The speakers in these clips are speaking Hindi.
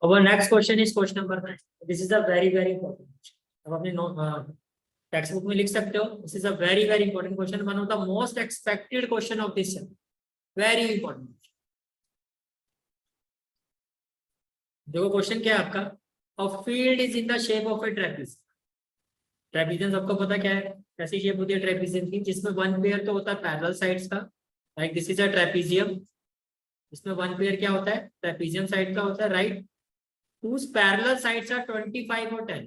Our next question is question number 9. This is a very important question. अब अपने टेक्स्ट बुक में लिख सकते हो. This is a very important question. One of the most expected question of this year. Very important. देखो क्वेश्चन क्या है आपका. A field is in the shape of a trapezium. Trapezium सबको पता क्या है, कैसी शेप होती है ट्रेपीजियम की, जिसमें वन पेयर तो होता है पैरेलल साइड्स का. Like this is a trapezium. इसमें वन पेयर क्या होता है, ट्रेपीजियम साइड का होता है, right. whose parallel sides are 25 और 10.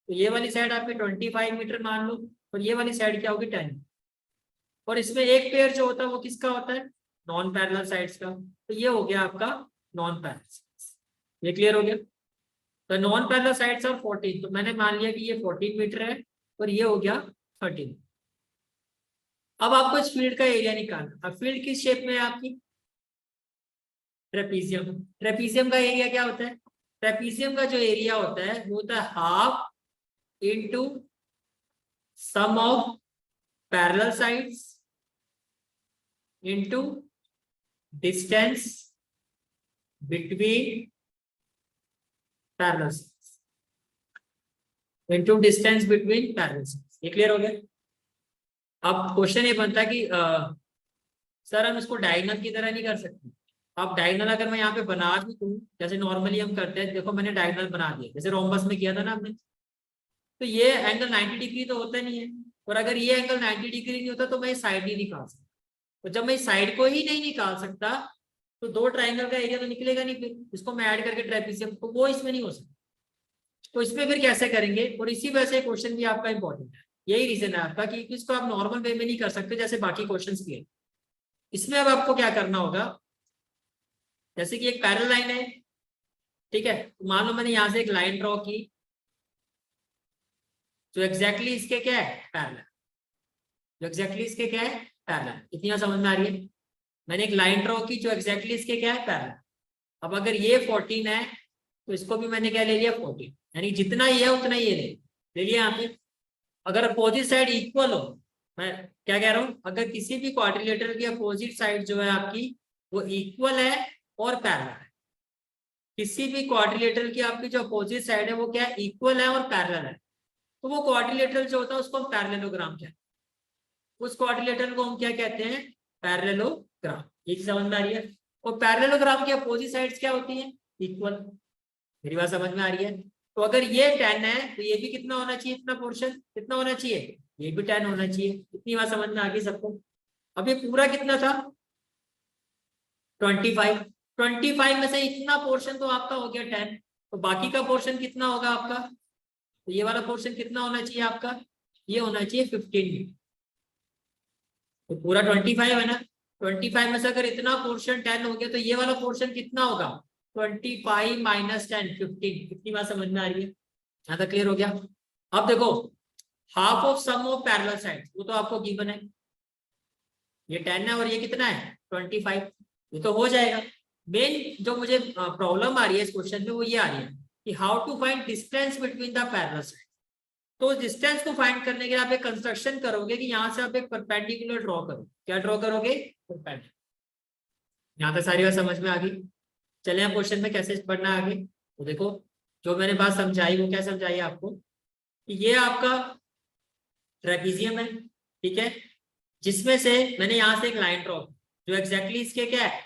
तो ये वाली साइड आपकी 25 मीटर मान लो और ये वाली साइड क्या होगी 10. और इसमें एक पेयर जो होता है वो किसका होता है, नॉन पैरेलल साइड्स का. तो ये हो गया आपका नॉन पैरेलल. ये क्लियर हो गया. तो नॉन पैरेलल साइड्स और 14. तो मैंने मान लिया कि ये 14 मीटर है और ये हो गया 13. अब आपको इस फील्ड का एरिया निकालना. अब फील्ड किस शेप में है आपकी, ट्रेपीजियम. ट्रेपीजियम का एरिया क्या होता है, ट्रेपीजियम का जो एरिया होता है वो होता है half into sum of parallel sides into distance between parallel sides into distance between parallel sides. ये क्लियर हो गया. अब क्वेश्चन ये बनता है कि सर हम इसको डायगोनल की तरह नहीं कर सकते. अब डायगोनल अगर मैं यहाँ पे बना भी दूं जैसे नॉर्मली हम करते हैं, देखो मैंने डायगोनल बना दिया जैसे रोम्बस में किया था ना हमने. तो ये एंगल 90 डिग्री तो होता नहीं है, और अगर ये एंगल 90 डिग्री नहीं होता तो मैं साइड नहीं निकाल सकता. तो जब मैं साइड को ही नहीं निकाल सकता तो दो ट्राइंगल का एरिया तो निकलेगा नहीं. फिर इसको मैं ऐड करके ट्रेपीजियम, तो वो इसमें नहीं हो सकता. तो इसमें फिर कैसे करेंगे, और इसी वजह से क्वेश्चन भी आपका इंपॉर्टेंट है. यही रीजन है आपका कि इसको आप नॉर्मल वे में नहीं कर सकते जैसे बाकी क्वेश्चंस भी है. इसमें अब आपको क्या करना होगा, जैसे कि एक पैरेलल लाइन है, ठीक है. तो मान लो मैंने यहां से एक लाइन ड्रॉ की जो एग्जैक्टली इसके क्या है पैरेलल, जो एग्जैक्टली इसके क्या है पैरेलल. इतनी बात समझ में आ रही है. मैंने एक लाइन ड्रॉ की जो एग्जैक्टली इसके क्या है पैरेलल. अब अगर ये 14 है तो इसको भी मैंने क्या ले लिया 14, यानी जितना ये है उतना ये ले लिया यहाँ पे. अगर अपोजिट साइड इक्वल हो, मैं क्या कह रहा हूँ, अगर किसी भी क्वाड्रिलेटरल की अपोजिट साइड जो है आपकी वो इक्वल है और पैरेलल है. किसी भी क्वाड्रिलेटरल की आपकी जो अपोजिट साइड है वो क्या है, इक्वल है और पैरेलल है. तो वो क्वाड्रिलेटरल जो होता है उसको हम पैरेललोग्राम कहते हैं. उस क्वाड्रिलेटरल को हम क्या कहते हैं, पैरेललोग्राम. ये समझ में आ रही है. और पैरेललोग्राम की अपोजिट साइड्स क्या होती है, इक्वल. मेरी बात समझ में आ रही है. तो अगर ये 10 है तो ये भी कितना होना चाहिए, इतना पोर्शन कितना होना चाहिए, ये भी 10 होना चाहिए. इतनी बात समझ में आ गई सबको. अब ये पूरा कितना था 25. 25 में से इतना पोर्शन तो आपका हो गया 10. तो बाकी का पोर्शन कितना होगा आपका, तो ये वाला पोर्शन कितना होना चाहिए आपका, ये होना चाहिए 15. तो पूरा 25 है ना. 25 में से अगर इतना पोर्शन 10 हो गया तो ये वाला पोर्शन कितना होगा 25 माइनस 10 15. कितनी बात समझ में आ रही है, यहाँ तक क्लियर हो गया. अब देखो half of sum of parallel sides वो तो आपको गिवन है, ये 10 है और ये कितना है 25. ये तो हो जाएगा. मेन जो मुझे प्रॉब्लम आ रही है इस क्वेश्चन में वो ये आ रही है कि how to find distance between the parallel side. तो डिस्टेंस को फाइंड करने के लिए आप एक कंस्ट्रक्शन करोगे कि यहाँ से आप एक परपेंडिकुलर ड्रॉ करो. क्या ड्रॉ करोगे, परपेंडिकुलर. यहाँ तक सारी बात समझ में आ गई. चले आप क्वेश्चन में कैसे पढ़ना आगे. तो देखो जो मैंने बात समझाई वो क्या समझाई आपको कि ये आपका ट्रेपीजियम है, ठीक है, जिसमें से मैंने यहाँ से एक लाइन ड्रॉ जो एग्जैक्टली इसके क्या है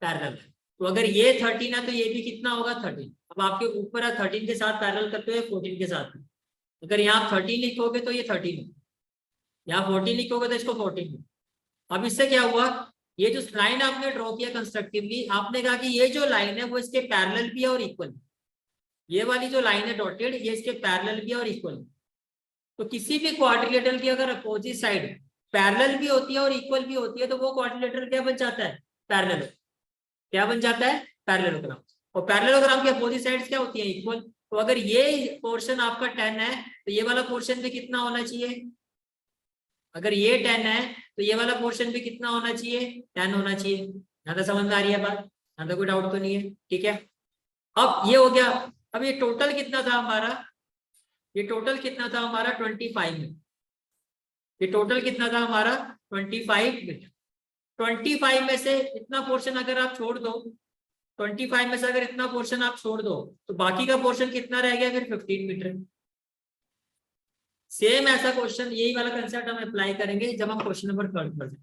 पैरेलल है. तो अगर ये 13 है तो ये भी कितना होगा 13. अब आपके ऊपर है 13 के साथ पैरेलल करते हुए 14 के साथ. अगर यहाँ 13 लिखोगे तो ये 13 है, यहाँ 14 लिखोगे तो इसको 14 है. अब इससे क्या हुआ, ये जो लाइन आपने ड्रॉ किया कंस्ट्रक्टिवली, आपने कहा कि ये जो लाइन है वो इसके पैरेलल भी है और इक्वल. ये वाली जो लाइन है डॉटेड ये इसके पैरेलल भी है और इक्वल. तो किसी भी क्वाड्रिलेटरल की अगर अपोजिट साइड पैरेलल भी होती है और इक्वल भी होती है तो वो क्वाड्रिलेटरल क्या बन जाता है, पैरेलल. क्या बन जाता है, पैरेललोग्राम. और पैरेललोग्राम की अपोजिट साइड्स क्या होती है, इक्वल. तो अगर ये पोर्शन आपका 10 है तो ये वाला पोर्शन भी कितना होना चाहिए, अगर ये 10 है तो ये वाला पोर्शन भी कितना होना चाहिए 10 होना चाहिए. यहाँ तक समझ में आ रही है बात, यहाँ तक कोई डाउट तो नहीं है, ठीक है. अब ये हो गया. अब ये टोटल कितना था हमारा, ये टोटल कितना था हमारा 25 में. ये टोटल कितना था हमारा 25 में. 25 में से इतना पोर्शन अगर आप छोड़ दो 25 में से अगर इतना पोर्शन आप छोड़ दो तो बाकी का पोर्शन कितना रह गया, फिर 15 मीटर। सेम ऐसा क्वेश्चन, यही वाला कंसेप्ट हम अप्लाई करेंगे जब हम क्वेश्चन नंबर 3 पर।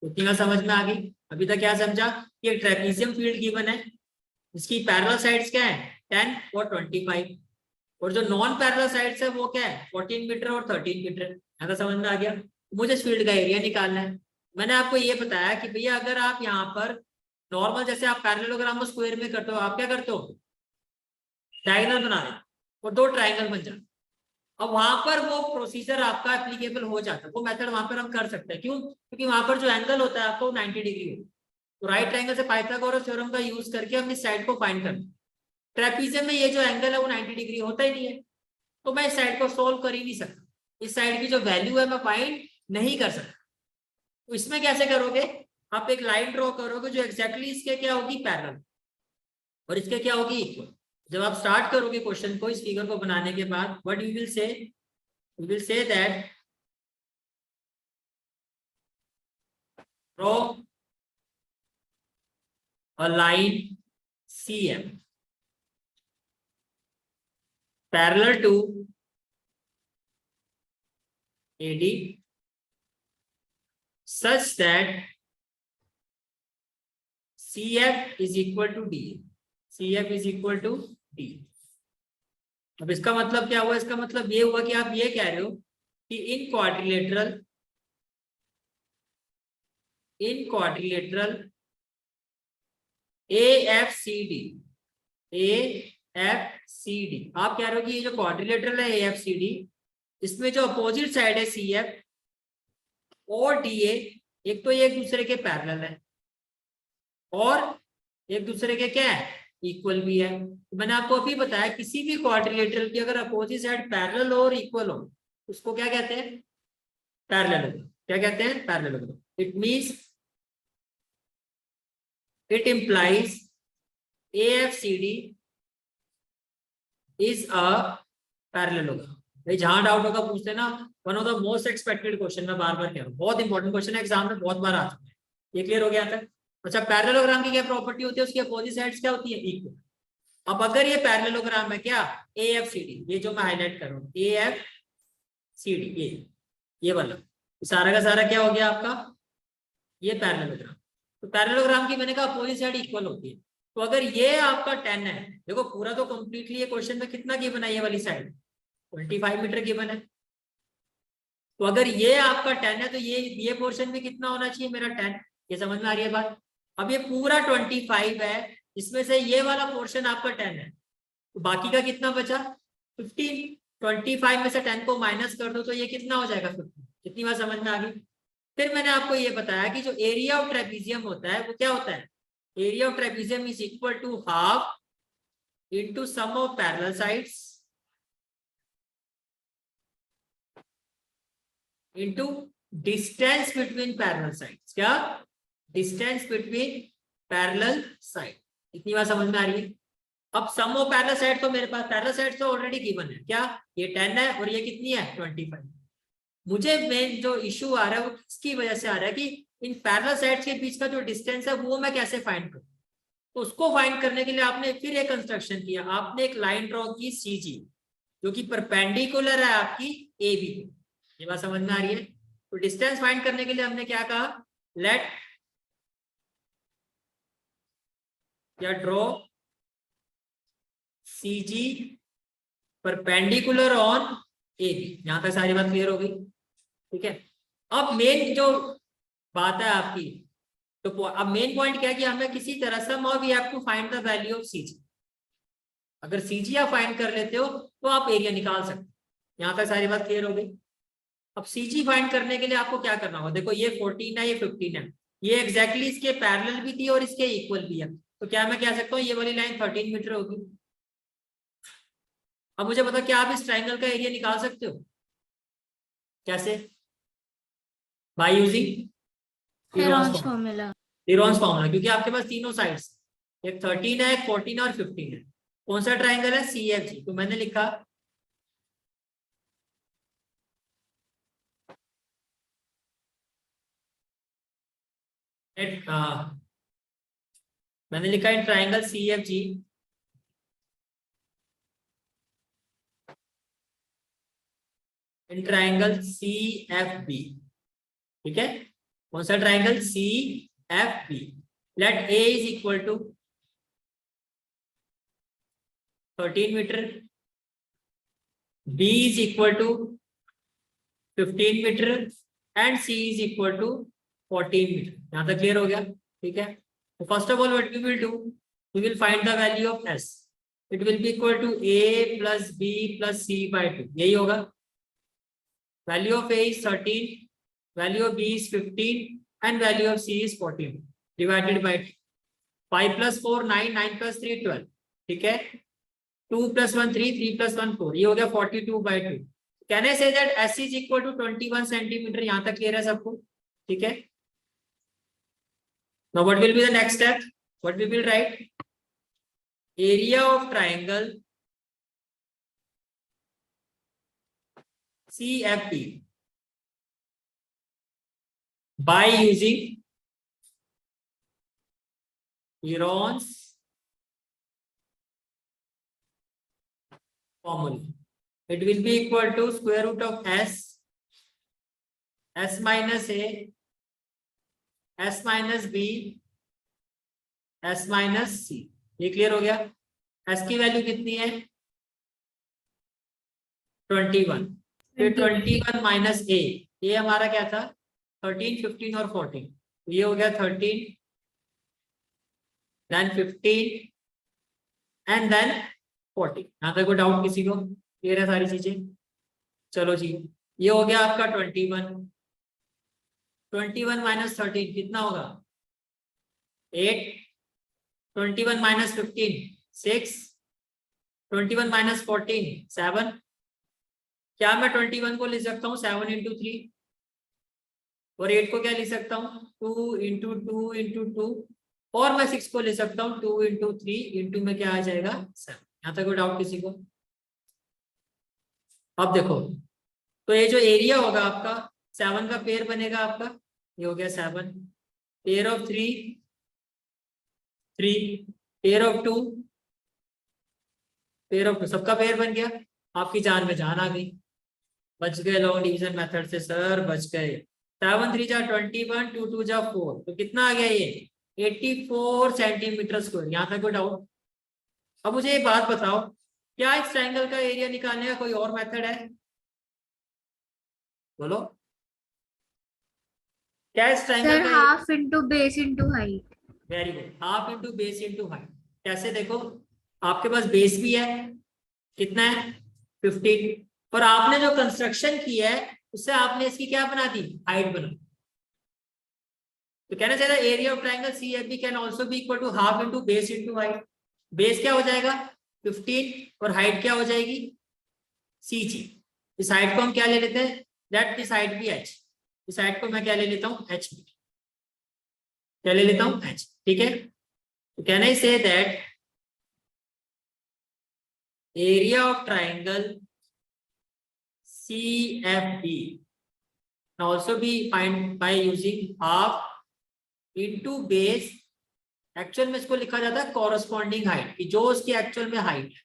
इतना समझ में आ गई? अभी तक क्या समझा कि एक ट्रेपीजियम फील्ड गिवन है, इसकी पैरेलल साइड्स क्या है 10 और 25, और जो नॉन पैरेलल साइड्स है वो क्या है 14 मीटर और 13 मीटर। ऐसा समझ में आ गया? मुझे इस फील्ड का एरिया निकालना है। मैंने आपको ये बताया कि भैया अगर आप यहाँ पर नॉर्मल जैसे आप पैरेललोग्राम को स्क्वायर में करते हो, आप क्या करते हो डायगोनल बना रहे और दो ट्राइंगल बन जाते। अब वहां पर वो प्रोसीजर आपका एप्लीकेबल हो जाता है, वो मेथड वहां पर हम कर सकते हैं। क्यों? क्योंकि वहां पर जो एंगल होता है आपको 90 डिग्री हो, तो राइट ट्राइंगल से पाइथागोरस थ्योरम का यूज करके हम इस साइड को फाइंड करते हैं। ट्रेपीजियम में ये जो एंगल है वो 90 डिग्री होता ही नहीं है, तो मैं इस साइड को सोल्व कर ही नहीं सकता। इस साइड की जो वैल्यू है मैं फाइंड नहीं कर सकता। तो इसमें कैसे करोगे, आप एक लाइन ड्रॉ करोगे जो एग्जैक्टली इसके क्या होगी पैरेलल और इसके क्या होगी इक्वल। जब आप स्टार्ट करोगे क्वेश्चन को इस फिगर को बनाने के बाद, what you will say, you will say that draw a line CM parallel to AD such that CF is equal to D. CF is equal to D. अब इसका मतलब क्या हुआ? इसका मतलब ये हुआ कि आप ये कह रहे हो कि इन क्वाड्रिलेटरल AFCD, AFCD आप कह रहे हो कि ये जो क्वाड्रिलेटरल है AFCD, इसमें जो अपोजिट साइड है CF और DA, एक तो ये एक दूसरे के पैरेलल है और एक दूसरे के क्या है इक्वल भी है। तो मैंने आपको अभी बताया किसी भी क्वाड्रिलेटरल की अगर अपोजिट साइड पैरेलल और इक्वल हो उसको क्या कहते हैं पैरेललोग्राम। क्या कहते हैं parallelogram. It means it implies AFCD is a parallelogram. भाई जहां डाउट होगा पूछते ना, one of the most expected question, मैं बार बार कह रहा हूँ बहुत इंपॉर्टेंट क्वेश्चन है, एग्जाम में बहुत बार आ चुका है। ये क्लियर हो गया था? अच्छा, पैरेललोग्राम की क्या प्रॉपर्टी होती है, उसकी अपोजिट साइड्स क्या होती है इक्वल। अब अगर ये पैरेललोग्राम है क्या AFCD, ये जो मैं हाईलाइट कर रहा हूँ AFCD, ये वाला सारा का सारा क्या हो गया आपका ये पैरेललोग्राम। तो पैरेललोग्राम की मैंने कहा अपोजिट साइड इक्वल होती है। तो अगर ये आपका 10 है, देखो पूरा तो कंप्लीटली ये क्वेश्चन में कितना गिवन है, ये वाली साइड 25 मीटर गिवन है। तो अगर ये आपका 10 है तो ये पोर्शन भी कितना होना चाहिए मेरा 10। ये समझ में आ रही है बात? अब ये पूरा 25 है, इसमें से ये वाला पोर्शन आपका 10 है, तो बाकी का कितना बचा 15। 25 में से 10 को माइनस कर दो तो ये कितना हो जाएगा 15। कितनी बार समझ में आ गई? फिर मैंने आपको ये बताया कि जो एरिया ऑफ ट्रेपीजियम होता है वो क्या होता है, area of trapezium is equal to half into sum of parallel sides into distance between parallel sides. क्या डिस्टेंस बिटवीन पैरेलल साइड। इतनी बात समझ में आ रही है? अब सम ऑफ पैरेलल साइड तो मेरे पास पैरेलल साइड तो ऑलरेडी गिवन है, क्या ये 10 है और ये कितनी है 25। मुझे मेन जो इशू आ रहा है वो किसकी वजह से आ रहा है कि इन पैरेलल साइड्स के बीच का जो डिस्टेंस है वो मैं कैसे फाइंड करूं। तो उसको फाइंड करने के लिए आपने फिर एक कंस्ट्रक्शन किया, आपने एक लाइन ड्रॉ की CG जो कि परपेंडिकुलर है आपकी AB। ये बात समझ में आ रही है? तो डिस्टेंस फाइंड करने के लिए हमने क्या कहा, लेट या draw CG perpendicular on AB। यहां तक सारी बात क्लियर हो गई? ठीक है। अब मेन जो बात है आपकी, तो अब मेन पॉइंट क्या है कि हमें किसी तरह से we have to find the value of CG। अगर CG आप फाइंड कर लेते हो तो आप एरिया निकाल सकते हो। यहां तक सारी बात क्लियर हो गई? अब CG फाइंड करने के लिए आपको क्या करना होगा, देखो ये 14 है ये 15 है, ये एग्जैक्टली इसके पैरेलल भी थी और इसके इक्वल भी है, तो क्या मैं कह सकता हूँ ये वाली लाइन 13 मीटर होगी। अब मुझे बताओ क्या आप इस ट्राइंगल का एरिया निकाल सकते हो? कैसे? By using Heron's formula. Heron's formula, क्योंकि आपके पास तीनों साइड्स, एक 13 है, एक 14 और 15 है। कौन सा ट्राइंगल है CFG। तो मैंने लिखा मैंने लिखा है triangle C F G, in triangle C F B, ठीक है, कौन सा triangle C F B, let A is equal to 13 metre, B is equal to 15 metre and C is equal to 14 metre. यहां तक क्लियर हो गया, ठीक है। तो first of all what we will do, we will find the value of S, it will be equal to A plus B plus C by 2, यही होगा। Value of A is 13, value of B is 15 and value of C is 14 divided by 5 plus 4 9, 9 plus 3 12, ठीक है, 2 प्लस 1 3, 3 प्लस 1 4, ये हो गया 42 bye 2। Can I say that S is equal to 21 centimetre, यहां तक क्लियर है सबको, ठीक है। Now what will be the next step, what we will write, area of triangle CFP by using Heron's formula. It will be equal to square root of S minus A, S minus B, S minus C। ये क्लियर हो गया। S की वैल्यू कितनी है 21, फिर 21 माइनस ए, ये हमारा क्या था 13, 15 और 14, ये हो गया 13, देन 15 एंड देन 40। यहाँ तक कोई डाउट किसी को, क्लियर है सारी चीजें? चलो जी, ये हो गया आपका 21, 21 माइनस 13 कितना होगा 8, 21 माइनस 15 6, 21 माइनस 14 7। क्या मैं 21 को लिख सकता हूँ 7 इंटू 3, और 8 को क्या लिख सकता हूँ 2 इंटू 2 इंटू 2, और मैं 6 को लिख सकता हूँ 2 इंटू 3 इंटू में क्या आ जाएगा 7। यहाँ तक कोई डाउट किसी को? अब देखो, तो ये जो एरिया होगा आपका 7 का पेयर बनेगा आपका, ये हो गया 7, pair of 3 3, pair of 2 pair of 2, सबका पेयर बन गया। आपकी जान में जान आ गई, बच गए लॉन्ग डिवीजन मेथड से सर, बच गए। 7 3 जा 21, 2 2 जा 4, तो कितना आ गया ये 84 सेंटीमीटर स्क्वायर। यहाँ तक कोई डाउट? अब मुझे एक बात बताओ, क्या इस ट्रायंगल का एरिया निकालने का कोई और मेथड है? बोलो, क्या इस ट्रायंगल का half into base into height. Very good, half into base into height. कैसे? देखो, आपके पास बेस भी है, कितना है 15, पर आपने जो कंस्ट्रक्शन की है उससे आपने इसकी क्या बना दी, हाइट बना। तो कहना चाहिए area of triangle CFB can also be equal to half into base into height. Base क्या हो जाएगा 15 और हाइट क्या हो जाएगी CG। इस हाइट को हम क्या ले लेते हैं, दैट दिस हाइट भी h, इस हाइट को मैं क्या ले लेता हूँ h, क्या ले लेता हूँ h, ठीक है। तो can I say that area of triangle CFB can also be find by using half into base, actual में इसको लिखा जाता है कॉरस्पॉन्डिंग हाइट, कि जो उसकी एक्चुअल में हाइट है।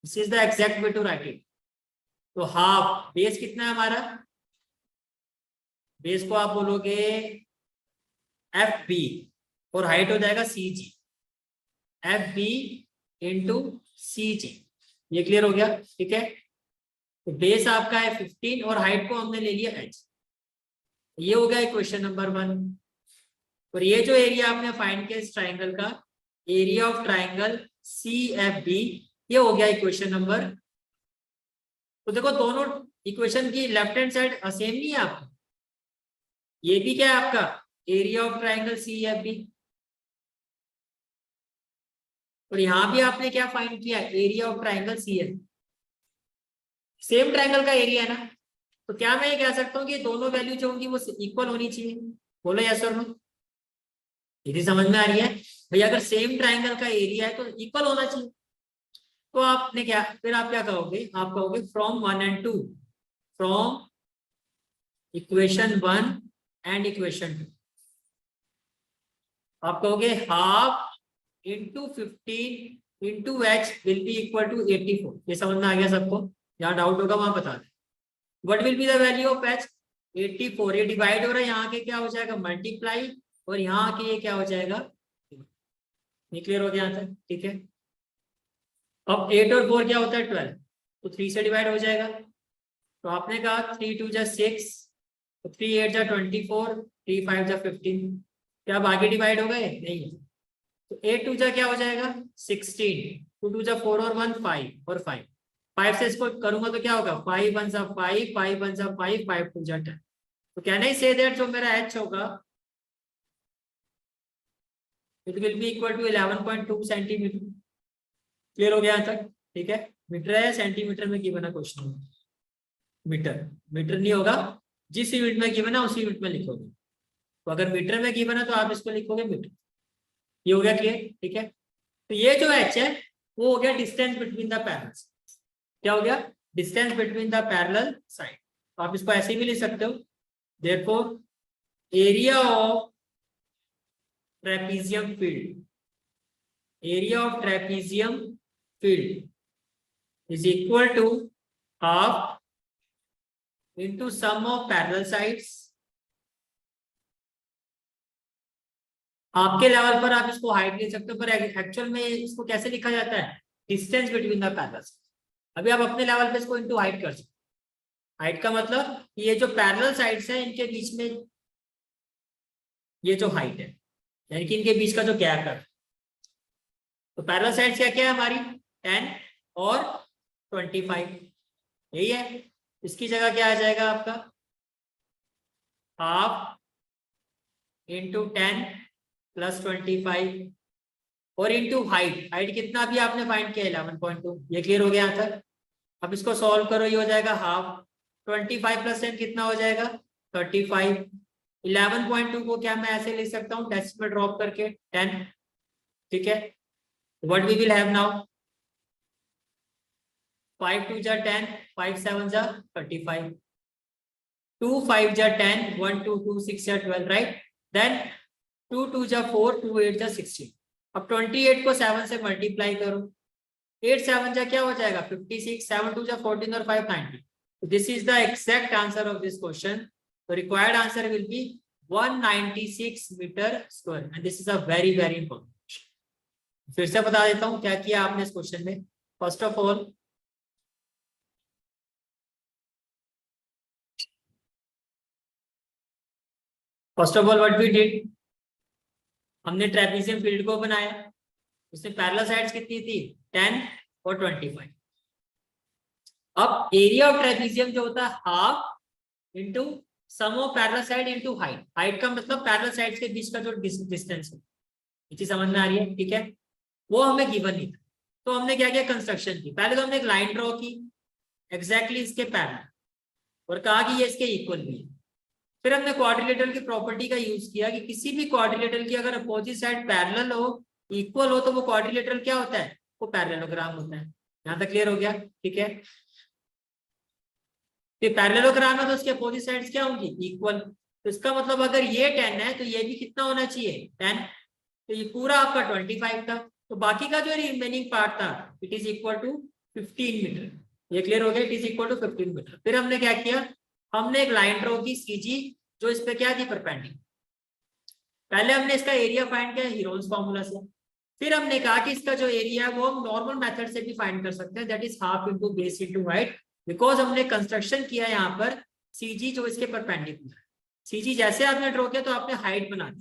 This is the exact way to write it. तो हाफ बेस कितना है हमारा, बेस को आप बोलोगे FB और हाइट हो जाएगा CG, FB इंटू CG। ये क्लियर हो गया, ठीक है। तो बेस आपका है 15 और हाइट को हमने ले लिया h। ये हो गया इक्वेशन नंबर 1। और ये जो एरिया आपने फाइंड किया इस ट्राइंगल का, एरिया ऑफ ट्राइंगल CFB, ये हो गया इक्वेशन नंबर। तो देखो दोनों इक्वेशन की लेफ्ट हैंड साइड सेम नहीं है आपका, ये भी क्या है आपका एरिया ऑफ ट्राइंगल CFB, और यहां भी आपने क्या फाइंड किया area of triangle CFB। Same triangle का एरिया है ना, तो क्या मैं ये कह सकता हूँ कि दोनों वैल्यू जो होंगी वो इक्वल होनी चाहिए? बोलो यस और नो। यदि समझ में आ रही है भैया, अगर सेम ट्राइंगल का एरिया है तो इक्वल होना चाहिए। तो आपने क्या, फिर आप क्या कहोगे, आप कहोगे from 1 and 2, from equation 1 and equation 2, आप कहोगे half into 15 into H will be equal to 84। ये समझ में आ गया सबको? यहाँ डाउट होगा वहां बता दें। What will be the value of H? 84। ये डिवाइड हो रहा है, यहाँ के क्या हो जाएगा मल्टीप्लाई, और यहाँ के ये क्या हो जाएगा, क्लियर हो गया यहाँ तक? ठीक है। अब 8 और 4 क्या होता है 12, तो 3 से डिवाइड हो जाएगा। तो आपने कहा 3 2 जा 6, 3 8 जा 24, 3 5 जा 15। क्या अब आगे डिवाइड हो गए? नहीं। तो 8 2 जा क्या हो जाएगा 16, 2 2 जा 4 और 1 5 और 5 से इसको करूंगा तो क्या होगा 5 1 जा 5, 5 1 जा 5, 5 2 जा 10। तो कैन आई से दैट जो मेरा एच होगा it will be equal to 11.2 centimetre. Clear हो गया यहाँ तक? ठीक है। मीटर है सेंटीमीटर में गिवन है क्वेश्चन में? मीटर। मीटर नहीं होगा, जिस यूनिट में गिवन है उसी यूनिट में लिखोगे। तो अगर मीटर में गिवन है तो आप इसको लिखोगे मीटर। ये हो गया क्लियर? ठीक है। तो ये जो एच है वो हो गया डिस्टेंस बिटवीन द पैरेलल्स। क्या हो गया? Distance between the parallel side. तो आप इसको ऐसे भी लिख सकते हो, therefore area of trapezium field, area of trapezium field is equal to half into sum of parallel sides। आपके लेवल पर आप इसको हाइट ले सकते हो, पर एक्चुअल में इसको कैसे लिखा जाता है? Distance between the parallels. अभी आप अपने लेवल पे इसको इनटू हाइट कर सकते हो। हाइट का मतलब ये जो पैरेलल साइड्स है इनके बीच में ये जो हाइट है, यानी कि इनके बीच का जो गैप है। तो पैरेलल साइड्स क्या क्या है हमारी 10 और 25, यही है। इसकी जगह क्या आ जाएगा आपका हाफ इंटू 10 प्लस 25 और इंटू हाइट। हाइट कितना भी आपने फाइंड किया 11.2। ये क्लियर हो गया यहाँ तक? अब इसको सॉल्व करो, ये हो जाएगा हाफ 25 प्लस 10 कितना हो जाएगा 35। 11.2 को क्या मैं ऐसे लिख सकता हूँ डेसिमल ड्रॉप करके 10। ठीक है। What we will have now 5 2 जा 10, 5 7 जा 35, 2 5 जा 10, 1 2 2 6 जा 12, राइट। देन 2 2 जा 4, 2 8 जा 16। अब 28 को 7 से मल्टीप्लाई करो, 8 7 जा क्या हो जाएगा 56, 7 2 जा 14 और 5 90। This is the exact answer of this question. The required answer will be 196 metre square and this is a very very important. फिर से बता देता हूं क्या किया आपने इस क्वेश्चन में। First of all what we did, हमने ट्रेपीजियम फील्ड को बनाया। उसमें पैरेलल साइड्स कितनी थी 10 और 25। अब एरिया ऑफ ट्रेपीजियम जो होता है half into sum of parallel side into height. Height का मतलब पैरेलल साइड्स के बीच का जो डिस्टेंस है। ये चीज समझ में आ रही है? ठीक है। वो हमें गिवन नहीं था, तो हमने क्या किया कंस्ट्रक्शन की। पहले तो हमने एक लाइन ड्रॉ की एग्जैक्टली इसके पैरेलल और कहा कि ये इसके इक्वल भी है। फिर हमने क्वाड्रिलेटरल की प्रॉपर्टी का यूज किया कि किसी भी क्वाड्रिलेटरल की अगर अपोजिट साइड पैरेलल हो इक्वल हो तो वो क्वाड्रिलेटरल क्या होता है वो पैरेललोग्राम होता है। यहाँ तक क्लियर हो गया? ठीक है। पैरेललोग्राम है तो उसके अपोजिट साइड्स क्या होंगी इक्वल। तो इसका मतलब अगर ये 10 है तो ये भी कितना होना चाहिए 10। तो ये पूरा आपका 25 था, तो बाकी का जो रिमेनिंग पार्ट था it is equal to 15 metre. ये क्लियर हो गया? It is equal to 15 metre. फिर हमने क्या किया, हमने एक लाइन ड्रॉ की सीजी जो इस पे क्या थी परपेंडिकुलर। पहले हमने इसका एरिया फाइंड किया हीरोन्स फार्मूला से। फिर हमने कहा कि इसका जो एरिया है वो हम नॉर्मल मेथड से भी फाइंड कर सकते हैं, that is half into base into height. Because हमने कंस्ट्रक्शन किया यहाँ पर सीजी जो इसके परपेंडिकुलर है। सीजी जैसे आपने ड्रॉ किया तो आपने हाइट बना दी।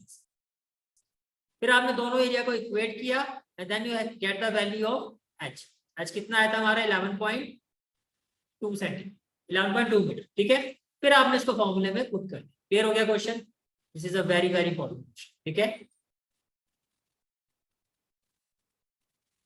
फिर आपने दोनों एरिया को इक्वेट किया and then you get the value of H. H कितना आया था हमारा 11.2 सेंटीमीटर, 11.2 मीटर। ठीक है। फिर आपने इसको फॉर्मूले में पुट कर दिया। क्लियर हो गया question? This is a very very important question. ठीक है।